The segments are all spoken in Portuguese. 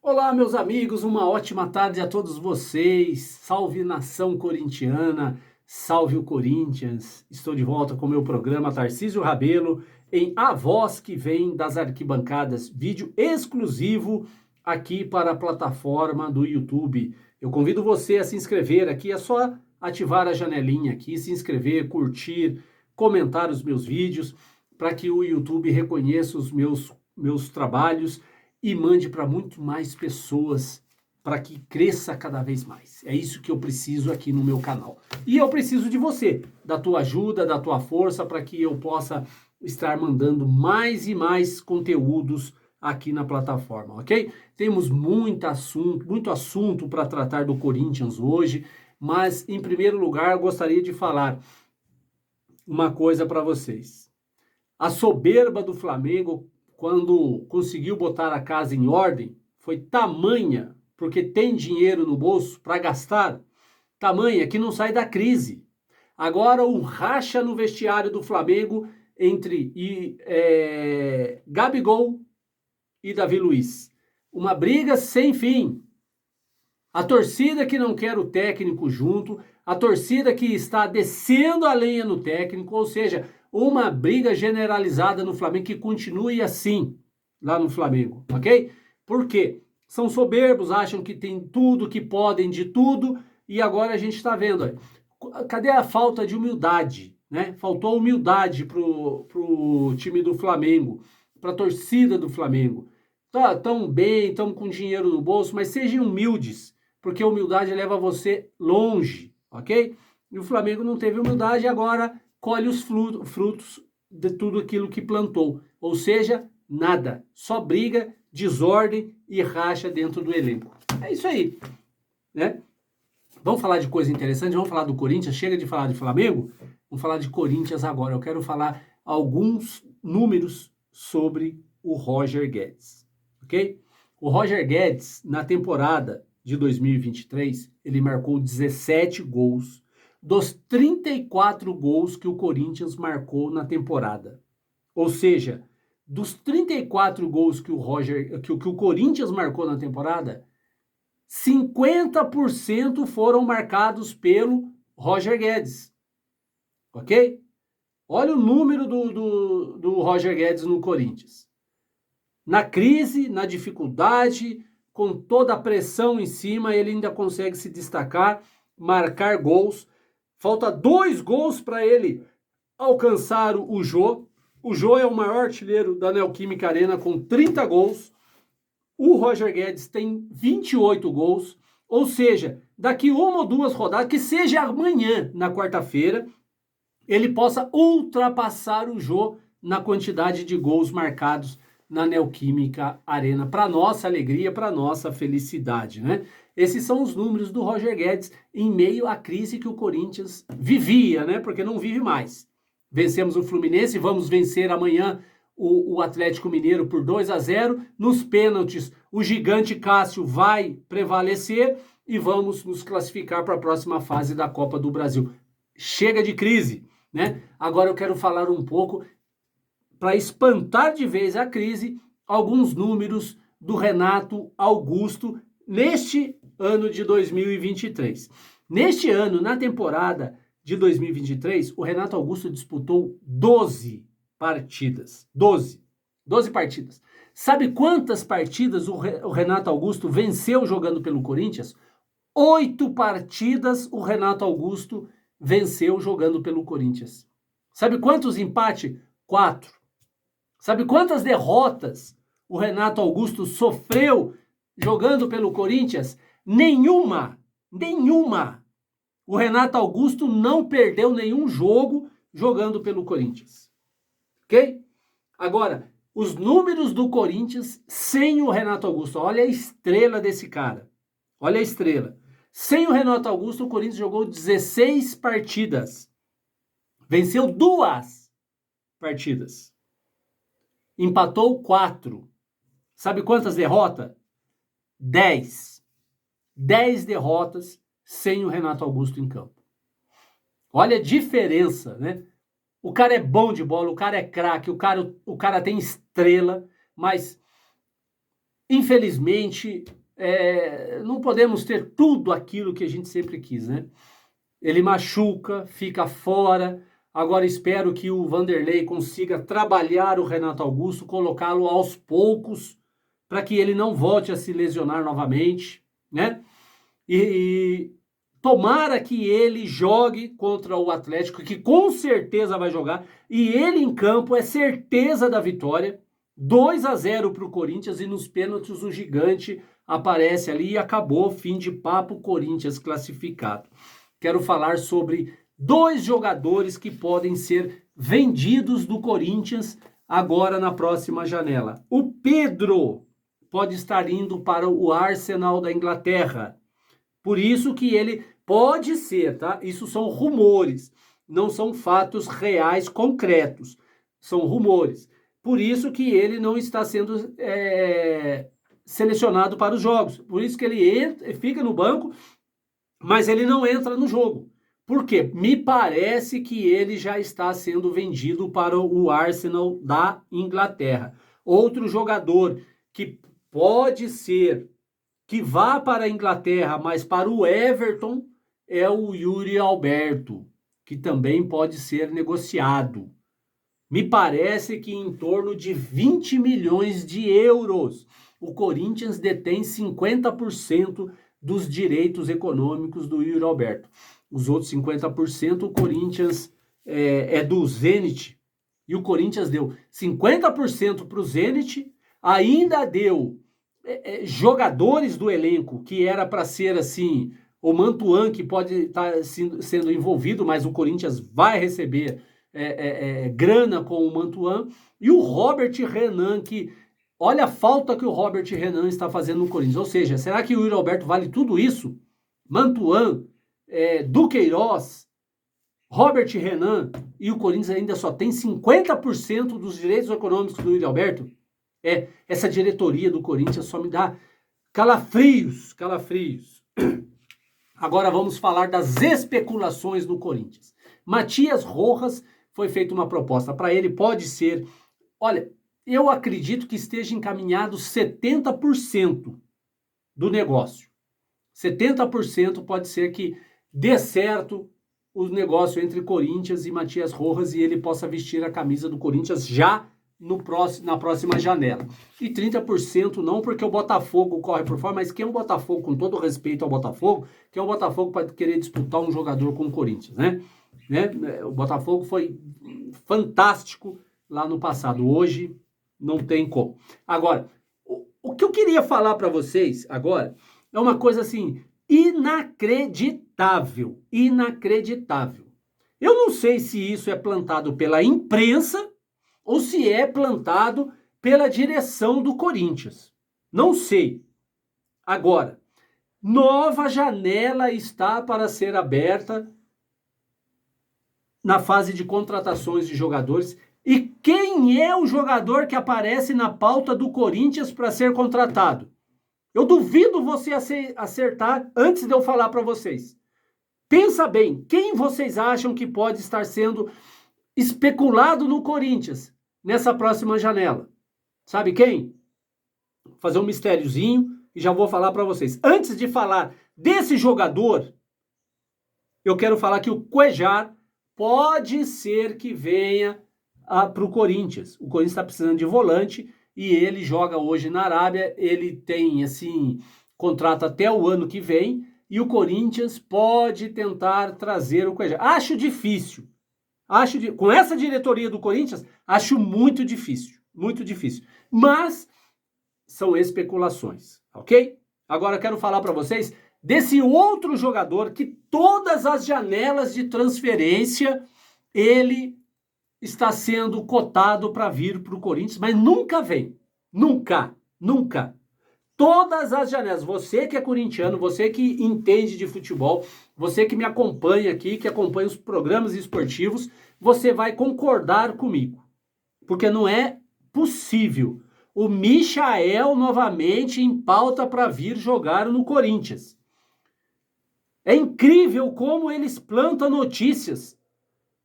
Olá, meus amigos, uma ótima tarde a todos vocês. Salve nação corintiana, salve o Corinthians. Estou de volta com o meu programa Tarcísio Rabelo em A Voz que Vem das Arquibancadas, vídeo exclusivo aqui para a plataforma do YouTube. Eu convido você a se inscrever aqui, é só ativar a janelinha aqui, se inscrever, curtir, comentar os meus vídeos para que o YouTube reconheça os meus trabalhos e mande para muito mais pessoas para que cresça cada vez mais. É isso que eu preciso aqui no meu canal. E eu preciso de você, da tua ajuda, da tua força para que eu possa estar mandando mais e mais conteúdos aqui na plataforma, ok? Temos muito assunto para tratar do Corinthians hoje, mas em primeiro lugar eu gostaria de falar uma coisa para vocês. A soberba do Flamengo, quando conseguiu botar a casa em ordem, foi tamanha, porque tem dinheiro no bolso para gastar, tamanha que não sai da crise. Agora o racha no vestiário do Flamengo entre Gabigol e Davi Luiz. Uma briga sem fim. A torcida que não quer o técnico junto, a torcida que está descendo a lenha no técnico, ou seja, uma briga generalizada no Flamengo que continue assim lá no Flamengo, ok? Por quê? São soberbos, acham que tem tudo, que podem de tudo, e agora a gente está vendo. Cadê a falta de humildade? Né? Faltou humildade pro time do Flamengo, para a torcida do Flamengo. Tá tão bem, estão com dinheiro no bolso, mas sejam humildes, porque a humildade leva você longe, ok? E o Flamengo não teve humildade e agora colhe os frutos de tudo aquilo que plantou. Ou seja, nada. Só briga, desordem e racha dentro do elenco. É isso aí, né? Vamos falar de coisa interessante, vamos falar do Corinthians, chega de falar de Flamengo, vamos falar de Corinthians agora. Eu quero falar alguns números sobre o Roger Guedes, ok? O Roger Guedes, na temporada de 2023, ele marcou 17 gols dos 34 gols que o Corinthians marcou na temporada. Ou seja, dos 34 gols que o Corinthians marcou na temporada, 50% foram marcados pelo Roger Guedes, ok? Olha o número do Roger Guedes no Corinthians. Na crise, na dificuldade, com toda a pressão em cima, ele ainda consegue se destacar, marcar gols. Falta 2 gols para ele alcançar o Jô. O Jô é o maior artilheiro da Neoquímica Arena com 30 gols. O Roger Guedes tem 28 gols, ou seja, daqui uma ou duas rodadas, que seja amanhã, na quarta-feira, ele possa ultrapassar o Jô na quantidade de gols marcados na Neoquímica Arena, para nossa alegria, para nossa felicidade, né? Esses são os números do Roger Guedes em meio à crise que o Corinthians vivia, né? Porque não vive mais. Vencemos o Fluminense, vamos vencer amanhã o Atlético Mineiro por 2-0. Nos pênaltis, o gigante Cássio vai prevalecer e vamos nos classificar para a próxima fase da Copa do Brasil. Chega de crise, né? Agora eu quero falar um pouco, para espantar de vez a crise, alguns números do Renato Augusto neste ano de 2023. Neste ano, na temporada de 2023, o Renato Augusto disputou 12 partidas. 12 partidas. Sabe quantas partidas o Renato Augusto venceu jogando pelo Corinthians? 8 partidas o Renato Augusto venceu jogando pelo Corinthians. Sabe quantos empates? 4. Sabe quantas derrotas o Renato Augusto sofreu jogando pelo Corinthians? Nenhuma. Nenhuma. O Renato Augusto não perdeu nenhum jogo jogando pelo Corinthians. Ok? Agora, os números do Corinthians sem o Renato Augusto. Olha a estrela desse cara. Olha a estrela. Sem o Renato Augusto, o Corinthians jogou 16 partidas. Venceu 2 partidas. Empatou 4. Sabe quantas derrotas? 10. 10 derrotas sem o Renato Augusto em campo. Olha a diferença, né? O cara é bom de bola, o cara é craque, o cara tem estrela, mas infelizmente, não podemos ter tudo aquilo que a gente sempre quis, né? Ele machuca, fica fora. Agora espero que o Vanderlei consiga trabalhar o Renato Augusto, colocá-lo aos poucos, para que ele não volte a se lesionar novamente, né? E tomara que ele jogue contra o Atlético, que com certeza vai jogar, e ele em campo é certeza da vitória. 2-0 para o Corinthians, e nos pênaltis o gigante aparece ali e acabou, fim de papo, Corinthians classificado. Quero falar sobre 2 jogadores que podem ser vendidos do Corinthians agora na próxima janela. O Pedro pode estar indo para o Arsenal da Inglaterra. Por isso que ele pode ser, tá? Isso são rumores, não são fatos reais concretos, são rumores. Por isso que ele não está sendo selecionado para os jogos. Por isso que ele fica no banco, mas ele não entra no jogo. Por quê? Me parece que ele já está sendo vendido para o Arsenal da Inglaterra. Outro jogador que pode ser que vá para a Inglaterra, mas para o Everton, é o Yuri Alberto, que também pode ser negociado. Me parece que em torno de 20 milhões de euros. O Corinthians detém 50% dos direitos econômicos do Yuri Alberto. Os outros 50% o Corinthians é do Zenit. E o Corinthians deu 50% para o Zenit, ainda deu jogadores do elenco, que era para ser assim, o Mantuan, que pode estar sendo envolvido, mas o Corinthians vai receber grana com o Mantuan, e o Robert Renan, que olha a falta que o Robert Renan está fazendo no Corinthians. Ou seja, será que o Yuri Alberto vale tudo isso? Mantuan, Duqueiroz, Robert Renan, e o Corinthians ainda só tem 50% dos direitos econômicos do Yuri Alberto? Essa diretoria do Corinthians só me dá calafrios. Agora vamos falar das especulações no Corinthians. Matias Rojas, foi feita uma proposta para ele, pode ser, olha, eu acredito que esteja encaminhado 70% do negócio. 70% pode ser que dê certo o negócio entre Corinthians e Matias Rojas e ele possa vestir a camisa do Corinthians já na próxima janela. E 30% não, porque o Botafogo corre por fora, mas quem é o Botafogo, com todo respeito ao Botafogo, quem é o Botafogo para querer disputar um jogador com o Corinthians, né? O Botafogo foi fantástico lá no passado, hoje não tem como. Agora, o que eu queria falar para vocês agora é uma coisa assim, inacreditável. Eu não sei se isso é plantado pela imprensa ou se é plantado pela direção do Corinthians. Não sei. Agora, nova janela está para ser aberta na fase de contratações de jogadores. E quem é o jogador que aparece na pauta do Corinthians para ser contratado? Eu duvido você acertar antes de eu falar para vocês. Pensa bem, quem vocês acham que pode estar sendo especulado no Corinthians nessa próxima janela? Sabe quem? Vou fazer um mistériozinho e já vou falar para vocês. Antes de falar desse jogador, eu quero falar que o Cuéllar pode ser que venha para o Corinthians. O Corinthians está precisando de volante e ele joga hoje na Arábia. Ele tem, assim, contrato até o ano que vem e o Corinthians pode tentar trazer o Cuéllar. Acho difícil. Com essa diretoria do Corinthians, acho muito difícil. Mas são especulações, ok? Agora eu quero falar para vocês desse outro jogador que todas as janelas de transferência ele está sendo cotado para vir para o Corinthians, mas nunca vem. Nunca. Todas as janelas, você que é corintiano, você que entende de futebol, você que me acompanha aqui, que acompanha os programas esportivos, você vai concordar comigo. Porque não é possível o Michael novamente em pauta para vir jogar no Corinthians. É incrível como eles plantam notícias.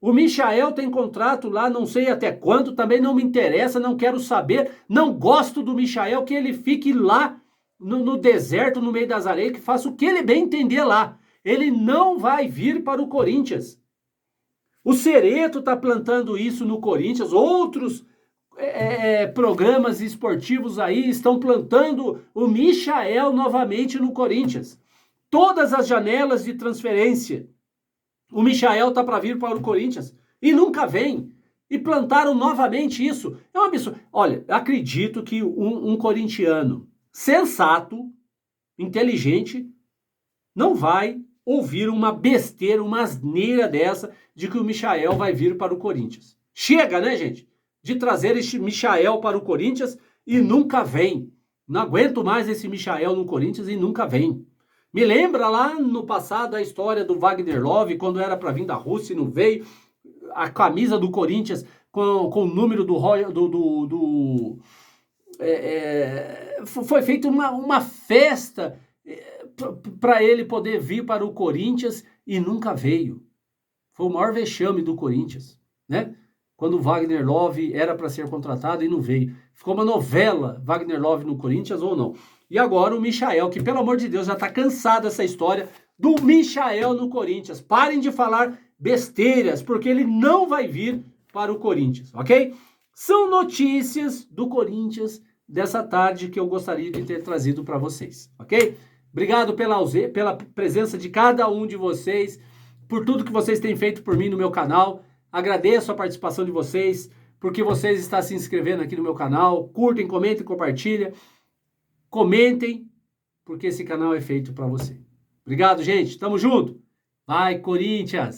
O Michael tem contrato lá, não sei até quando, também não me interessa, não quero saber, não gosto do Michael, que ele fique lá no deserto, no meio das areias, que faça o que ele bem entender lá. Ele não vai vir para o Corinthians. O Cereto está plantando isso no Corinthians, outros programas esportivos aí estão plantando o Michael novamente no Corinthians. Todas as janelas de transferência, o Michael tá para vir para o Corinthians e nunca vem. E plantaram novamente isso. É um absurdo. Olha, acredito que um corintiano sensato, inteligente, não vai ouvir uma besteira, uma asneira dessa de que o Michael vai vir para o Corinthians. Chega, né, gente? De trazer este Michael para o Corinthians e nunca vem. Não aguento mais esse Michael no Corinthians e nunca vem. Me lembra lá no passado a história do Wagner Love, quando era para vir da Rússia e não veio, a camisa do Corinthians com o número foi feita uma festa para ele poder vir para o Corinthians e nunca veio. Foi o maior vexame do Corinthians, né? Quando o Wagner Love era para ser contratado e não veio. Ficou uma novela, Wagner Love no Corinthians ou não. E agora o Michael, que pelo amor de Deus já está cansado dessa história do Michael no Corinthians. Parem de falar besteiras, porque ele não vai vir para o Corinthians, ok? São notícias do Corinthians dessa tarde que eu gostaria de ter trazido para vocês, ok? Obrigado pela presença de cada um de vocês, por tudo que vocês têm feito por mim no meu canal. Agradeço a participação de vocês, porque vocês estão se inscrevendo aqui no meu canal. Curtem, comentem, compartilhem. Comentem, porque esse canal é feito para você. Obrigado, gente. Tamo junto. Vai, Corinthians!